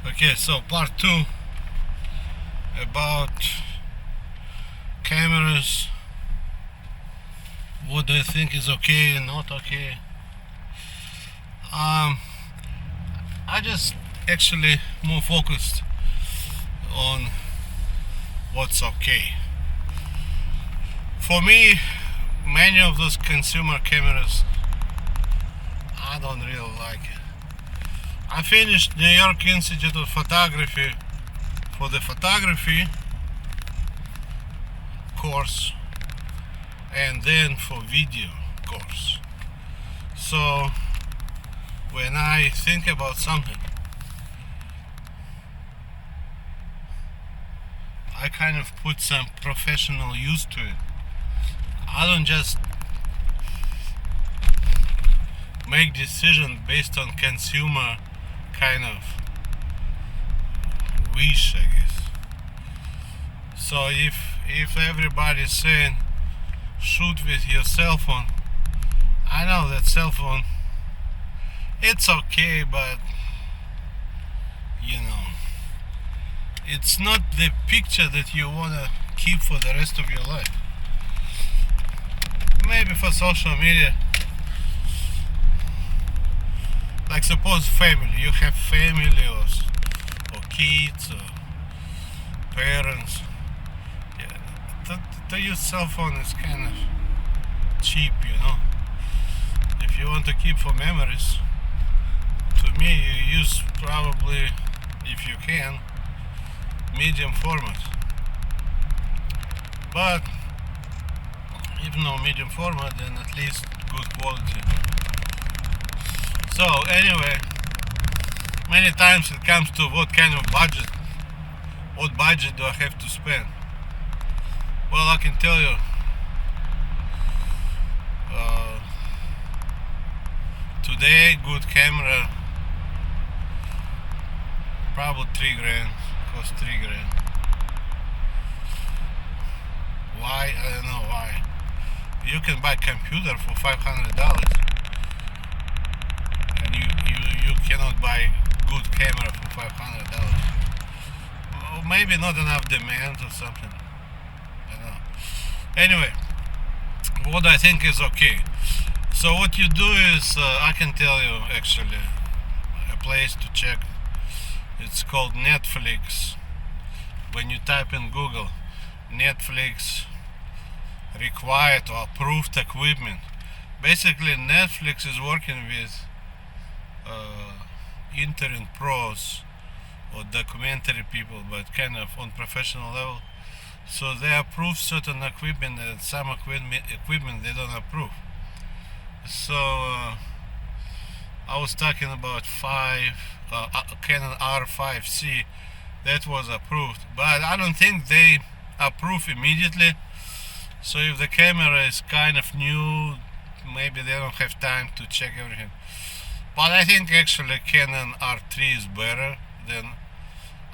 Okay, so part 2 about cameras. What do I think is okay and not okay? I just actually more focused on what's okay. For me, many of those consumer cameras, I don't really like it. I finished New York Institute of Photography for the photography course and then for video course. So when I think about something, I kind of put some professional use to it. I don't just make decision based on consumer kind of wish, I guess. So if everybody's saying shoot with your cell phone, I know that cell phone it's okay, but you know, it's not the picture that you wanna keep for the rest of your life. Maybe for social media. Like suppose family, you have family or kids or parents. Yeah, to use cell phone is kind of cheap, you know. If you want to keep for memories, to me you use probably, if you can, medium format. But if no medium format, then at least good quality. So anyway, many times it comes to what kind of budget, what budget do I have to spend? Well, I can tell you, today good camera probably 3 grand, cost 3 grand. Why? I don't know why. You can buy computer for $500 and you cannot buy good camera for $500. Or maybe not enough demand or something. I don't know. Anyway, what I think is okay. So what you do is, I can tell you actually a place to check. It's called Netflix. When you type in Google, Netflix required or approved equipment. Basically, Netflix is working with internet pros or documentary people, but kind of on professional level. So they approve certain equipment and some equipment they don't approve. So I was talking about Canon R5C that was approved, but I don't think they approve immediately. So if the camera is kind of new, maybe they don't have time to check everything. But I think actually Canon R3 is better than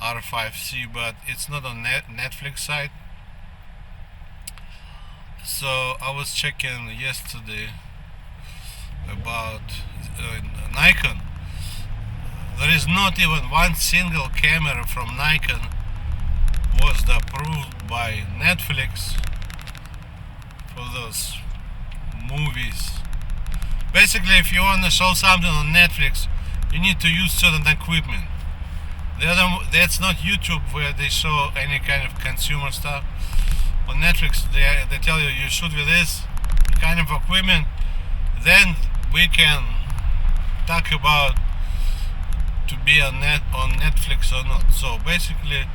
R5C, but it's not on Netflix site. So I was checking yesterday about Nikon. There is not even one single camera from Nikon was approved by Netflix for those movies. Basically, if you want to show something on Netflix, you need to use certain equipment. That's not YouTube where they show any kind of consumer stuff. On Netflix, they tell you you shoot with this kind of equipment, then we can talk about to be on Netflix or not. So basically,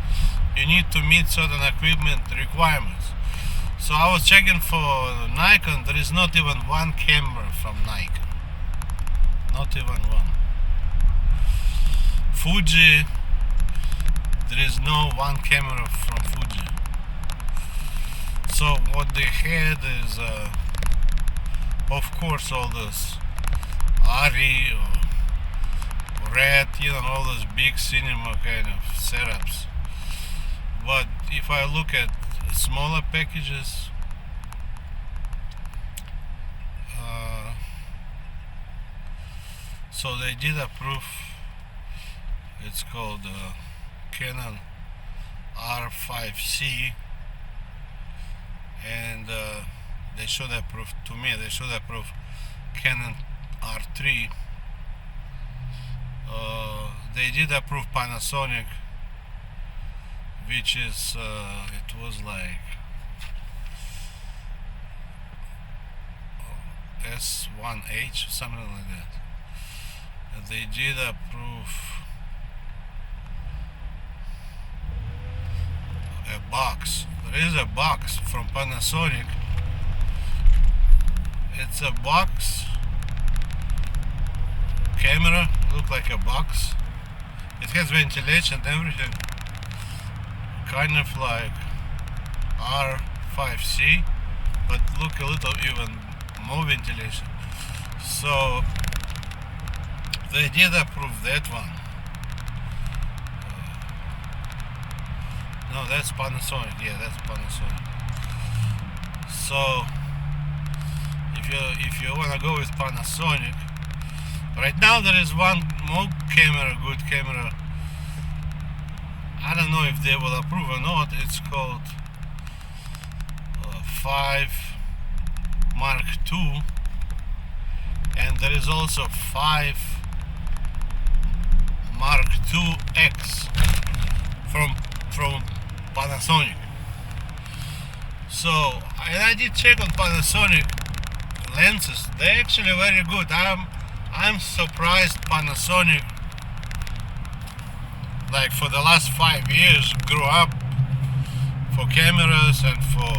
you need to meet certain equipment requirements. So I was checking for Nikon. There is not even one camera from Nikon. Not even one. Fuji. There is no one camera from Fuji. So what they had is, of course, all this ARRI or Red, all those big cinema kind of setups. But if I look at smaller packages, so they did approve It's called Canon R5C, and they should approve, to me, they should approve Canon R3. They did approve Panasonic, which is, it was like S1H or something like that. They did approve a box. There is a box from Panasonic. It's a box camera, look like a box. It has ventilation and everything, kind of like R5C, but look a little even more ventilation. So they did approve that one. No, that's Panasonic. Yeah, that's Panasonic. So if you wanna go with Panasonic, right now there is one more camera, good camera. I don't know if they will approve or not. It's called 5 Mark II, and there is also 5 Mark II X from Panasonic. So I did check on Panasonic lenses. They're actually very good. I'm surprised Panasonic, like for the last 5 years, grew up for cameras and for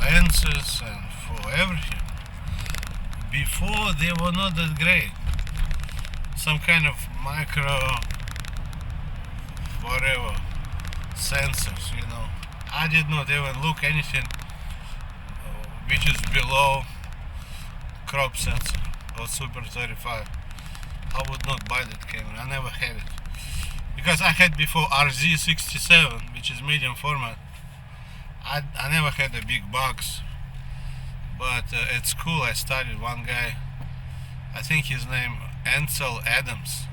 lenses and for everything. Before they were not that great. Some kind of micro whatever sensors, you know. I did not even look anything which is below crop sensor or Super 35. I would not buy that camera. I never had it because I had before RZ67, which is medium format. I never had a big box, but at school I studied one guy, I think his name Ansel Adams.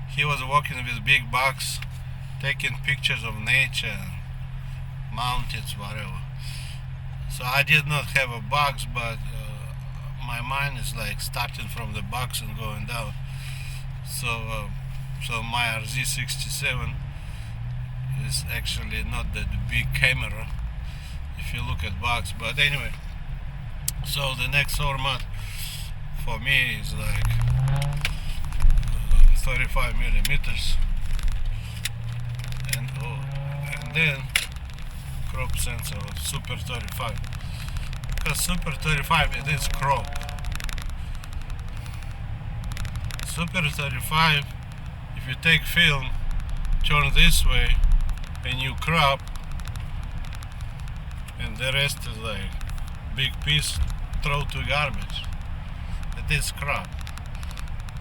He was working with big box, taking pictures of nature and mountains, whatever. So I did not have a box, but my mind is like starting from the box and going down. So my RZ67 is actually not that big camera if you look at box. But anyway, so the next format for me is like 35 millimeters, and then crop sensor of Super 35, because Super 35 it is crop. Super 35, if you take film, turn this way and you crop, and the rest is like big piece, throw to garbage. It is crop.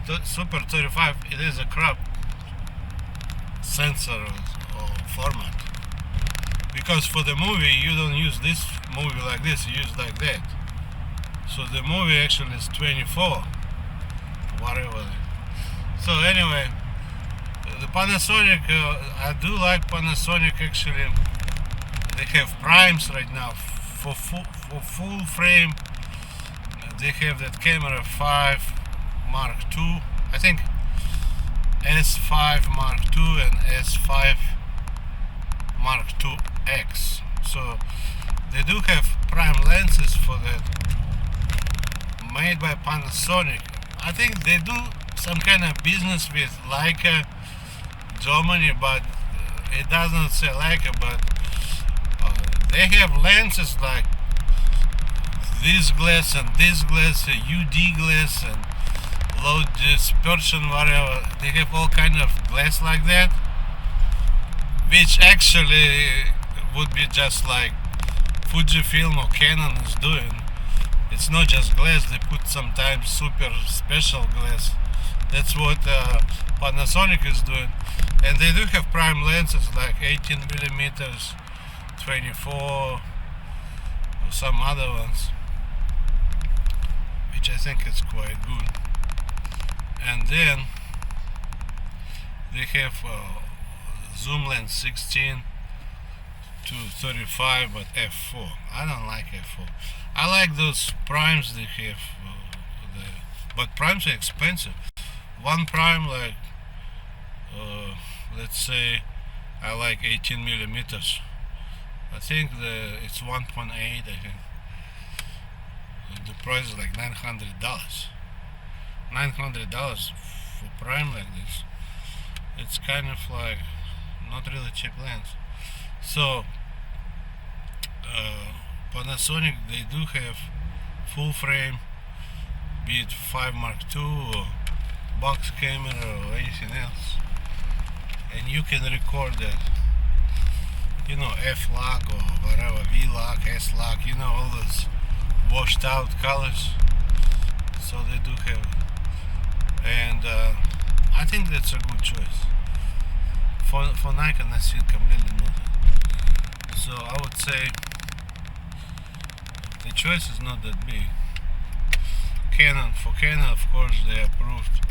The Super 35, it is a crop sensor or format, because for the movie you don't use this movie like this, you use like that. So the movie actually is 24 whatever. So anyway, the Panasonic, I do like Panasonic actually. They have primes right now for full frame. They have that camera 5 Mark II, I think S5 Mark II and S5 Mark II X. So they do have prime lenses for that, made by Panasonic. I think they do some kind of business with Leica Germany, but it doesn't say Leica, but they have lenses like this glass and this glass, UD glass and low dispersion, whatever. They have all kind of glass like that, which actually would be just like Fujifilm or Canon is doing. It's not just glass, they put sometimes super special glass. That's what Panasonic is doing. And they do have prime lenses like 18 millimeters, 24, or some other ones, which I think is quite good. And then They have zoom lens 16 to 35, but f4. I don't like f4. I like those primes they have, but primes are expensive. One prime, like let's say, I like 18 millimeters. I think it's 1.8. I think the price is like $900. $900 for prime like this. It's kind of like not really cheap lens. So Panasonic, they do have full frame, be it 5 Mark II or box camera or anything else, and you can record that, F-Log or whatever, V-Log, S-Log, all those washed out colors. So they do have it. And I think that's a good choice. For Nikon, I see completely not. So I would say the choice is not that big. For Canon, of course, they approved,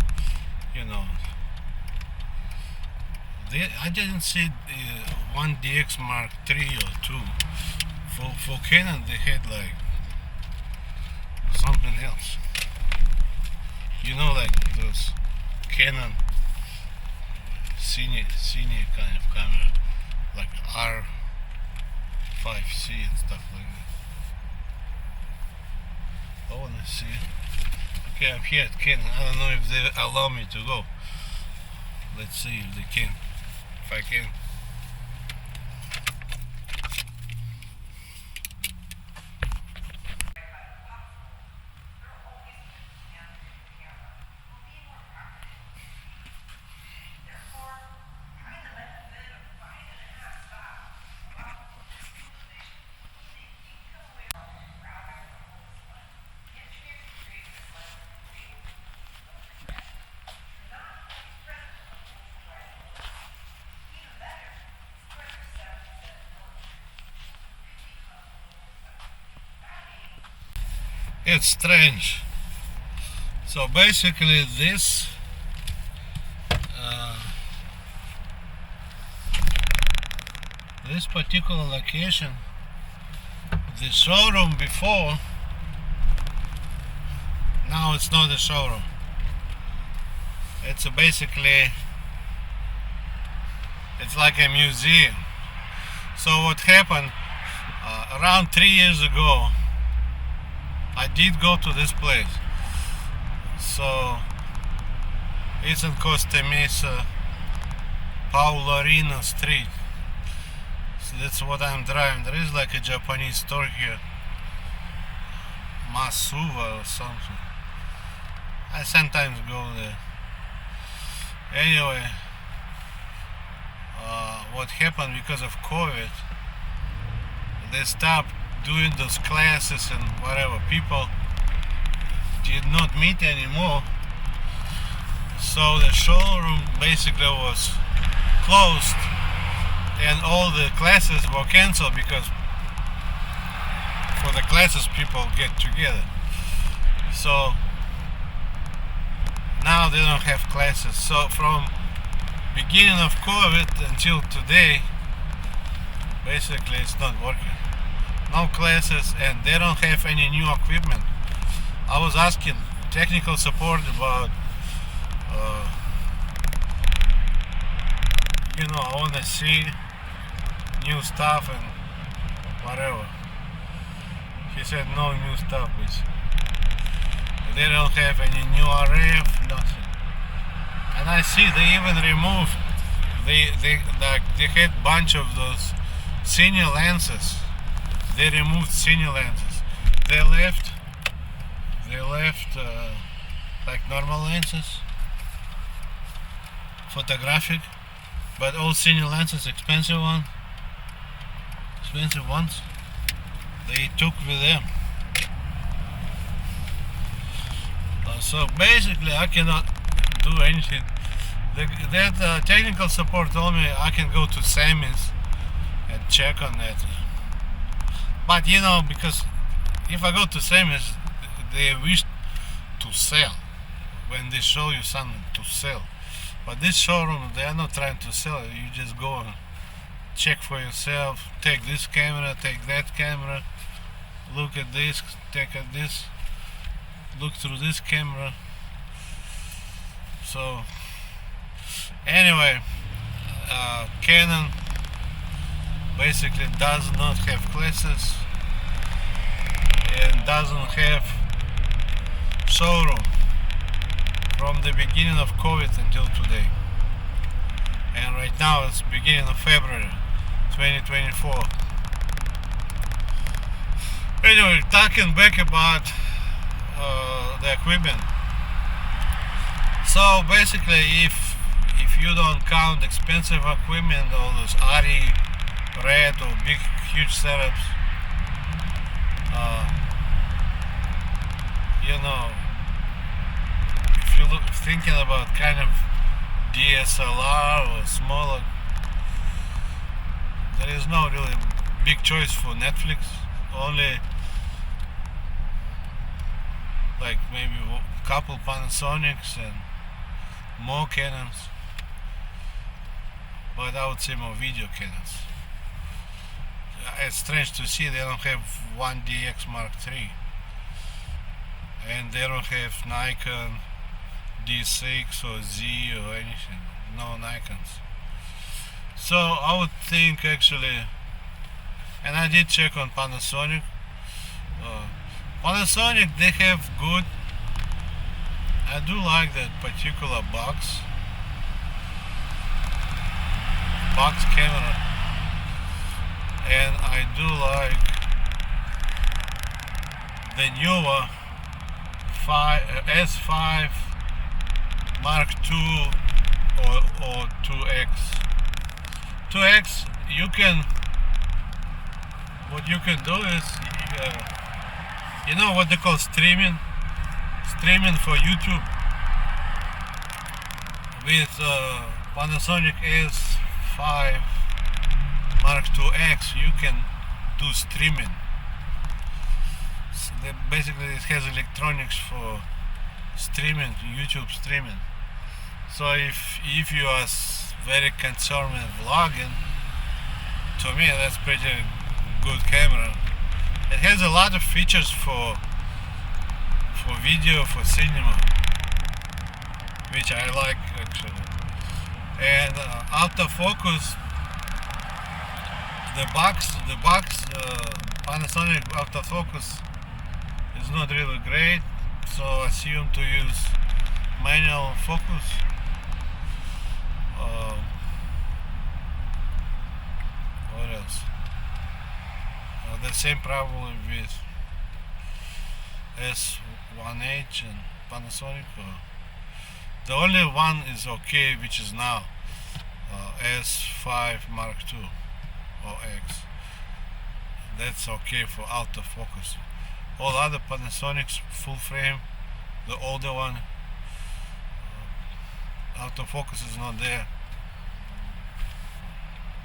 I didn't see one DX Mark III or II. For Canon, they had like something else. Like those Canon senior kind of camera, like R5C and stuff like that. I wanna see. Okay, I'm here at Canon. I don't know if they allow me to go. Let's see if they can. If I can. It's strange. So basically this particular location, the showroom before, now it's not a showroom. It's basically, it's like a museum. So what happened, around 3 years ago, I did go to this place. So it's in Costa Mesa, Paularino Street. So that's what I'm driving. There is like a Japanese store here, Masuva or something. I sometimes go there. Anyway, what happened because of COVID, they stopped doing those classes and whatever. People did not meet anymore. So the showroom basically was closed and all the classes were canceled because for the classes people get together. So now they don't have classes. So from beginning of COVID until today, basically it's not working. No classes, and they don't have any new equipment. I was asking technical support about I want to see new stuff and whatever. He said no new stuff. They don't have any new RF, nothing. And I see they even removed, they had a bunch of those senior lenses. They removed senior lenses. They left like normal lenses, photographic, but all senior lenses, expensive ones, they took with them. So basically I cannot do anything. That technical support told me I can go to Sammy's and check on that. But because if I go to Sammy's, they wish to sell. When they show you something to sell, But this showroom, they are not trying to sell it. You just go and check for yourself. Take this camera, take that camera. Look at this, take at this. Look through this camera. So anyway, Canon basically does not have classes and doesn't have showroom from the beginning of COVID until today. And right now it's beginning of February 2024. Anyway, talking back about the equipment. So basically, if you don't count expensive equipment, all those ARRI, RED or big huge setups, you know, if you look thinking about kind of DSLR or smaller, there is no really big choice for Netflix. Only like maybe a couple Panasonics and more Canons, but I would say more video Canons. It's strange to see they don't have 1DX Mark III, and they don't have Nikon D6 or Z or anything. No Nikons. So I would think actually, and I did check on Panasonic. Panasonic, they have good. I do like that particular box camera, and I do like the newer S5 Mark II or 2X. 2X, what you can do is, you know what they call streaming for YouTube. With Panasonic S5 Mark IIX, you can do streaming. So basically, it has electronics for streaming, YouTube streaming. So if you are very concerned with vlogging, to me that's pretty good camera. It has a lot of features for video, for cinema, which I like actually. And autofocus, the box Panasonic autofocus is not really great, so I assume to use manual focus. What else? The same problem with S1H and Panasonic. The only one is okay, which is now S5 Mark II or X. That's okay for autofocus. All other Panasonics full frame, the older one, autofocus is not there.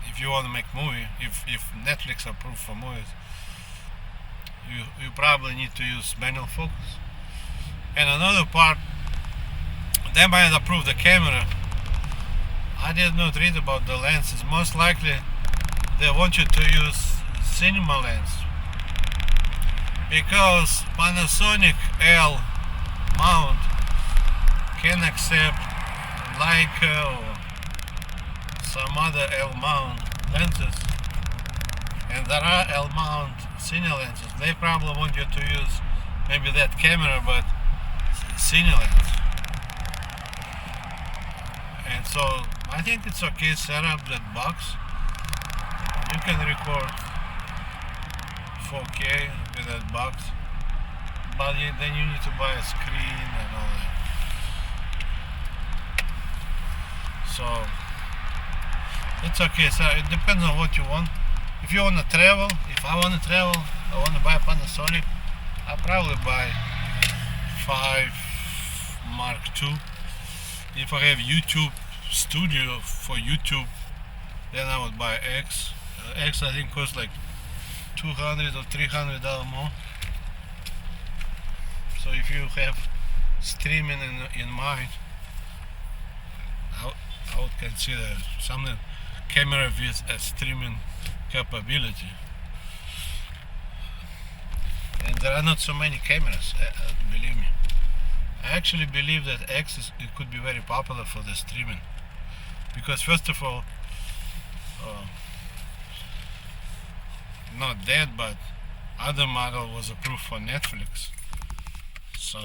If you want to make movie, if Netflix approved for movies, you probably need to use manual focus. And another part, they might approve the camera. I did not read about the lenses. Most likely they want you to use cinema lens, because Panasonic L mount can accept Leica or some other L mount lenses, and there are L mount cine lenses. They probably want you to use maybe that camera, but cine lens. And so I think it's okay. Set up that box. You can record 4K with that box, but then you need to buy a screen and all that. So it's okay. So it depends on what you want. If you want to travel, if I want to travel, I want to buy Panasonic, I'll probably buy 5 Mark II. If I have YouTube Studio for YouTube, then I would buy X. X I think costs like $200 or $300 more. So if you have streaming in mind, I would consider something camera with a streaming capability. And there are not so many cameras, believe me. I actually believe that it could be very popular for the streaming, because first of all, not that, but other model was approved for Netflix, so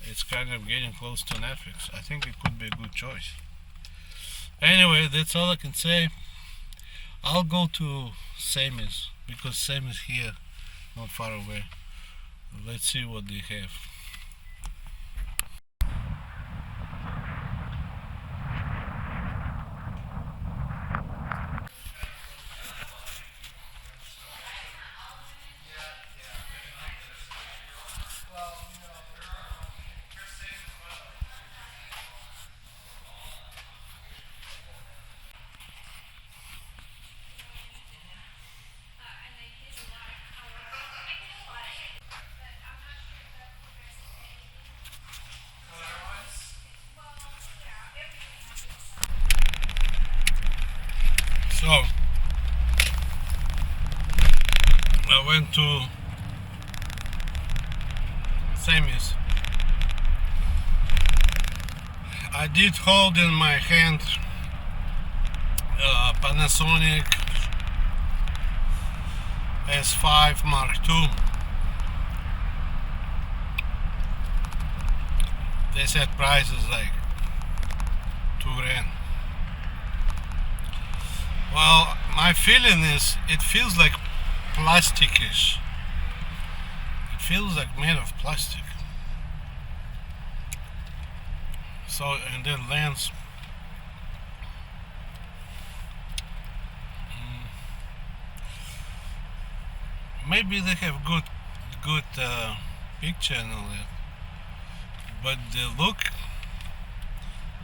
it's kind of getting close to Netflix. I think it could be a good choice. Anyway, that's all I can say. I'll go to Sammy's, because Sammy's here, not far away. Let's see what they have. So I went to Sammy's. I did hold in my hand Panasonic S5 Mark II. They said prices like $2,000. Well, my feeling is it feels like plasticish. It feels like made of plastic. So, and then lens. Maybe they have good picture and all that, but the look,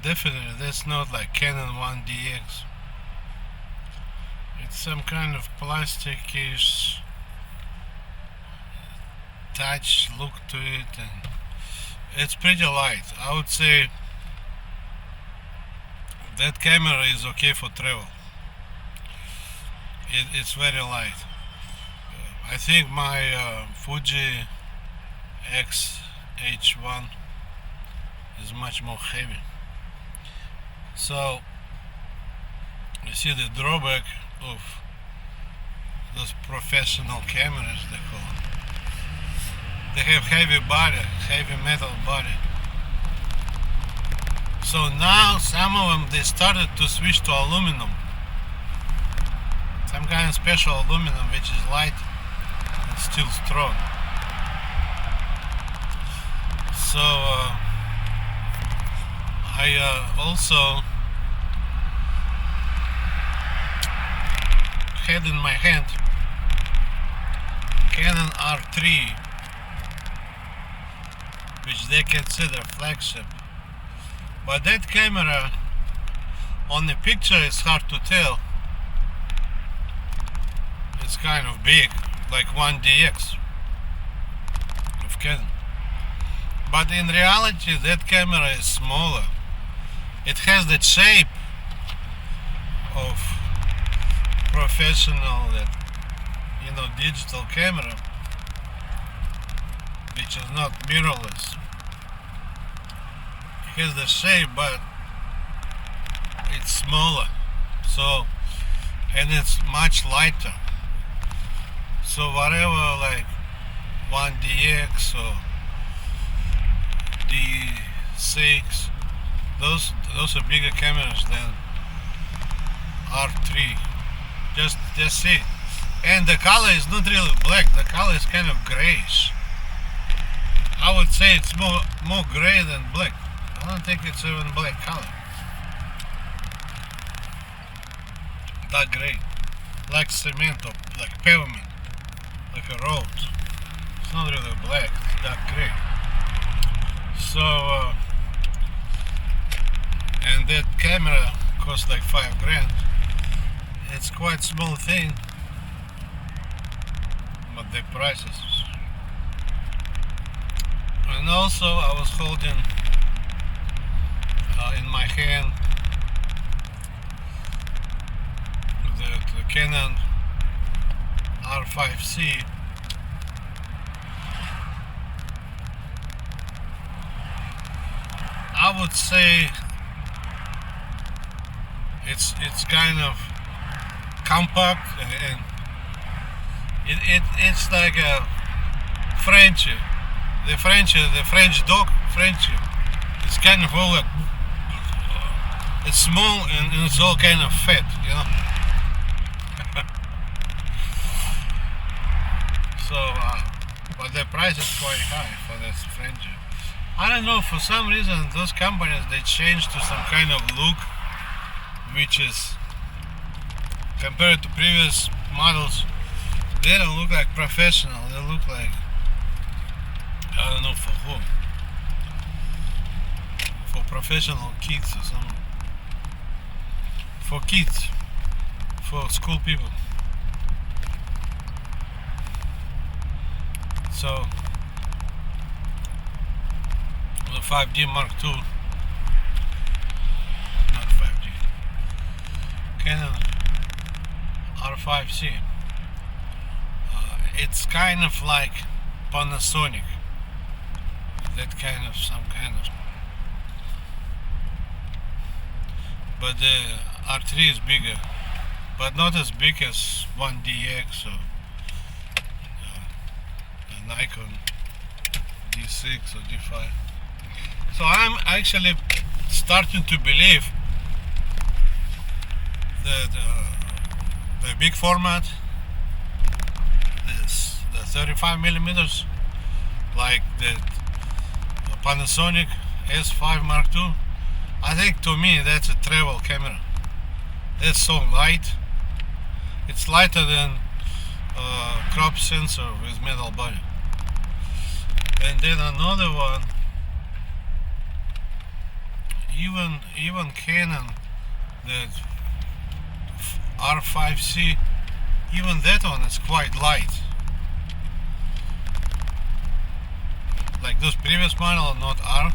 definitely that's not like Canon 1DX. It's some kind of plasticish touch look to it, and it's pretty light. I would say that camera is okay for travel. It's very light. I think my Fuji X-H1 is much more heavy. So you see the drawback of those professional cameras, they call them. They have heavy body, heavy metal body. So now some of them, they started to switch to aluminum. Some kind of special aluminum which is light and still strong. So I also had in my hand Canon R3, which they consider flagship. But that camera, on the picture it's hard to tell. It's kind of big, like 1DX of Canon. But in reality that camera is smaller. It has the shape of professional, digital camera, which is not mirrorless. It has the shape, but it's smaller. So, and it's much lighter. So whatever, like 1DX or D6, those are bigger cameras than R3. Just see. And the color is not really black. The color is kind of grayish. I would say it's more gray than black. I don't think it's even black color. Dark gray, like cement or like pavement, like a road. It's not really black. It's dark gray. So, and that camera costs like $5,000. It's quite small thing, but the prices. And also I was holding in my hand the Canon R5C. I would say it's kind of compact, and it's like a French, the French dog, French. It's kind of all like, it's small and it's all kind of fat, you know. So, but the price is quite high for this French. I don't know, for some reason those companies, they changed to some kind of look which is, compared to previous models, they don't look like professional. They look like, I don't know for whom, for professional kids or something, for kids, for school people. So the 5D Mark II, not 5D, Canon R5C. It's kind of like Panasonic, that kind of, some kind of, but the R3 is bigger, but not as big as 1DX or Nikon D6 or D5. So I'm actually starting to believe that the big format, the 35 millimeters, like the Panasonic S5 Mark II, I think to me that's a travel camera. It's so light. It's lighter than crop sensor with metal body. And then another one, even Canon, the R5C, even that one is quite light. Like those previous models, not R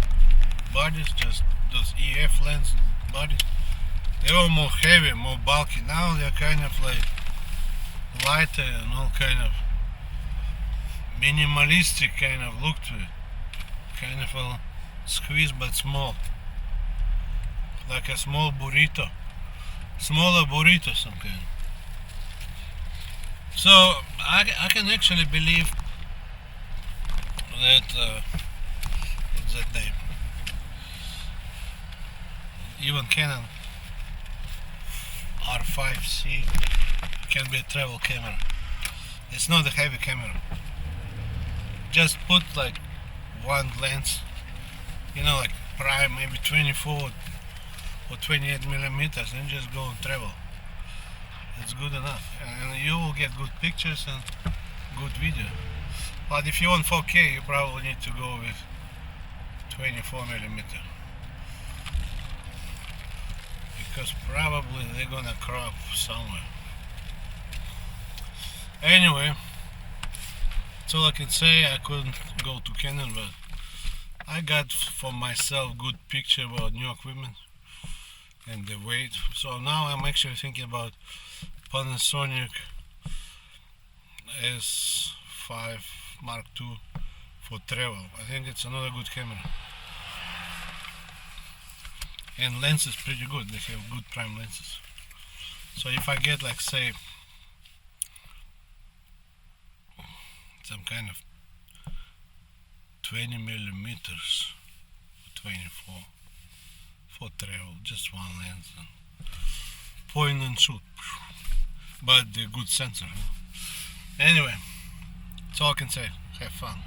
bodies, just those EF lens bodies, they were more heavy, more bulky. Now they're kind of like lighter and all kind of minimalistic kind of look to it. Kind of a squeeze but small. Like a small burrito. Smaller burrito some kind. So I can actually believe that what's that name? Even Canon R5C can be a travel camera. It's not a heavy camera. Just put like one lens, you know, like prime, maybe 24 or 28 millimeters, and just go and travel. It's good enough, and you will get good pictures and good video. But if you want 4K, you probably need to go with 24 millimeter, because probably they're gonna crop somewhere. Anyway, that's all I can say. I couldn't go to Canon, but I got for myself good picture about new equipment and the weight. So now I'm actually thinking about Panasonic S5 Mark II for travel. I think it's another good camera. And lens is pretty good. They have good prime lenses. So if I get, like, say, some kind of 20 millimeters, 24 for travel, just one lens, and point and shoot, but the good sensor. Anyway, that's all I can say. Have fun.